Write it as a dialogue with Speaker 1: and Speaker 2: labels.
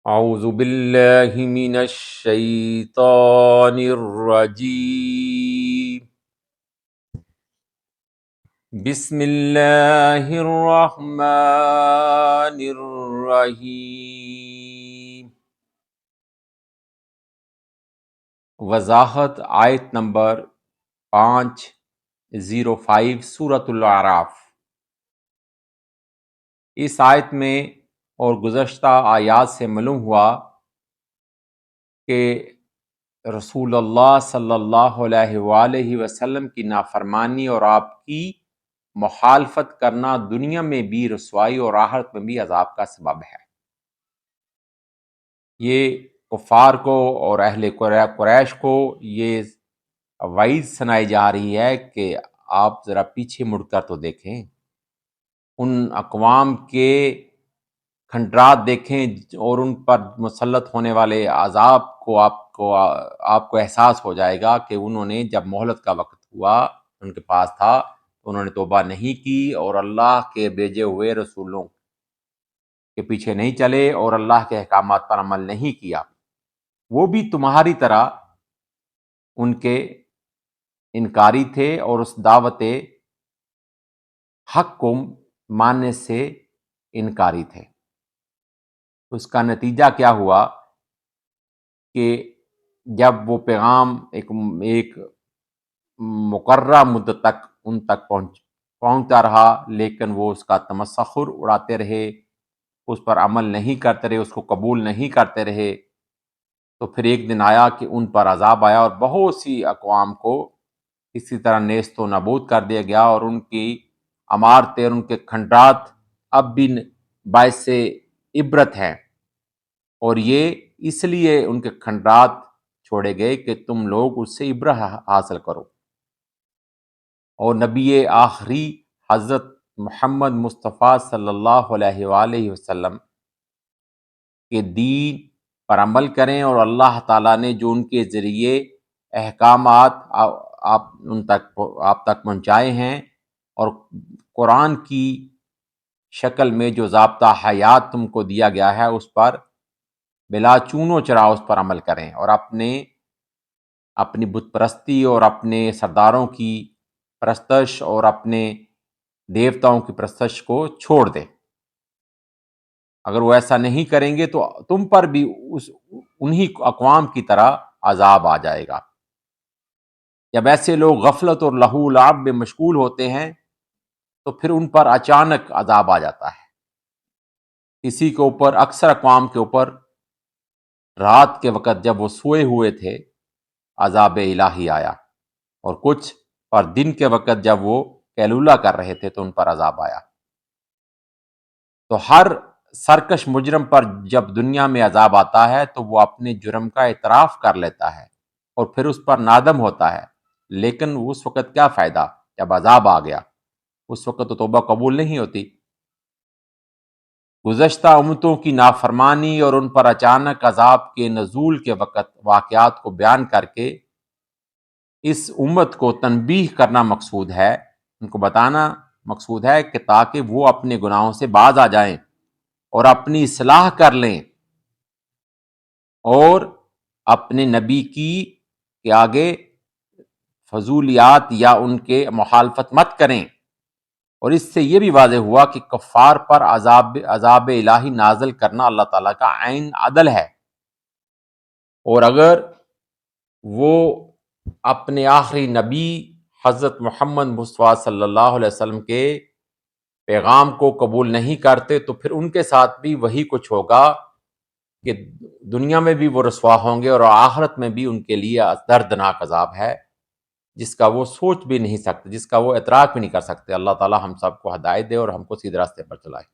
Speaker 1: اعوذ باللہ من الشیطان الرجیم بسم اللہ الرحمن الرحیم۔ وضاحت آیت نمبر 505 سورۃ الاعراف۔ اس آیت میں اور گزشتہ آیات سے معلوم ہوا کہ رسول اللہ صلی اللہ علیہ وآلہ وسلم کی نافرمانی اور آپ کی مخالفت کرنا دنیا میں بھی رسوائی اور آخرت میں بھی عذاب کا سبب ہے۔ یہ کفار کو اور اہل قریش کو یہ وعید سنائی جا رہی ہے کہ آپ ذرا پیچھے مڑ کر تو دیکھیں، ان اقوام کے کھنڈرات دیکھیں اور ان پر مسلط ہونے والے عذاب کو آپ کو احساس ہو جائے گا کہ انہوں نے جب مہلت کا وقت ہوا ان کے پاس تھا تو انہوں نے توبہ نہیں کی اور اللہ کے بھیجے ہوئے رسولوں کے پیچھے نہیں چلے اور اللہ کے احکامات پر عمل نہیں کیا۔ وہ بھی تمہاری طرح ان کے انکاری تھے اور اس دعوت حق کو ماننے سے انکاری تھے۔ اس کا نتیجہ کیا ہوا کہ جب وہ پیغام ایک مقررہ مدت تک ان تک پہنچتا رہا لیکن وہ اس کا تمسخر اڑاتے رہے، اس پر عمل نہیں کرتے رہے، اس کو قبول نہیں کرتے رہے، تو پھر ایک دن آیا کہ ان پر عذاب آیا اور بہت سی اقوام کو اسی طرح نیست و نابود کر دیا گیا، اور ان کی عمارتیں اور ان کے کھنڈرات اب بھی باعث عبرت ہیں، اور یہ اس لیے ان کے کھنڈرات چھوڑے گئے کہ تم لوگ اس سے عبرت حاصل کرو۔ اور نبی آخری حضرت محمد مصطفیٰ صلی اللہ علیہ وآلہ وسلم کے دین پر عمل کریں، اور اللہ تعالیٰ نے جو ان کے ذریعے احکامات آپ تک پہنچائے ہیں اور قرآن کی شکل میں جو ضابطہ حیات تم کو دیا گیا ہے اس پر بلا چون و چرا اس پر عمل کریں، اور اپنی بت پرستی اور اپنے سرداروں کی پرستش اور اپنے دیوتاؤں کی پرستش کو چھوڑ دیں۔ اگر وہ ایسا نہیں کریں گے تو تم پر بھی انہی اقوام کی طرح عذاب آ جائے گا۔ جب ایسے لوگ غفلت اور لہو لعب میں مشغول ہوتے ہیں تو پھر ان پر اچانک عذاب آ جاتا ہے۔ کسی کے اوپر، اکثر اقوام کے اوپر رات کے وقت جب وہ سوئے ہوئے تھے عذاب الہی آیا، اور کچھ پر دن کے وقت جب وہ قیلولہ کر رہے تھے تو ان پر عذاب آیا۔ تو ہر سرکش مجرم پر جب دنیا میں عذاب آتا ہے تو وہ اپنے جرم کا اعتراف کر لیتا ہے اور پھر اس پر نادم ہوتا ہے، لیکن اس وقت کیا فائدہ جب عذاب آ گیا، اس وقت تو توبہ قبول نہیں ہوتی۔ گزشتہ امتوں کی نافرمانی اور ان پر اچانک عذاب کے نزول کے وقت واقعات کو بیان کر کے اس امت کو تنبیہ کرنا مقصود ہے، ان کو بتانا مقصود ہے کہ تاکہ وہ اپنے گناہوں سے باز آ جائیں اور اپنی اصلاح کر لیں اور اپنے نبی کے آگے فضولیات یا ان کے مخالفت مت کریں۔ اور اس سے یہ بھی واضح ہوا کہ کفار پر عذاب الہی نازل کرنا اللہ تعالیٰ کا عین عدل ہے، اور اگر وہ اپنے آخری نبی حضرت محمد مصطفیٰ صلی اللہ علیہ وسلم کے پیغام کو قبول نہیں کرتے تو پھر ان کے ساتھ بھی وہی کچھ ہوگا کہ دنیا میں بھی وہ رسوا ہوں گے اور آخرت میں بھی ان کے لیے دردناک عذاب ہے جس کا وہ سوچ بھی نہیں سکتے، جس کا وہ ادراک بھی نہیں کر سکتے۔ اللہ تعالی ہم سب کو ہدایت دے اور ہم کو سیدھے راستے پر چلائے۔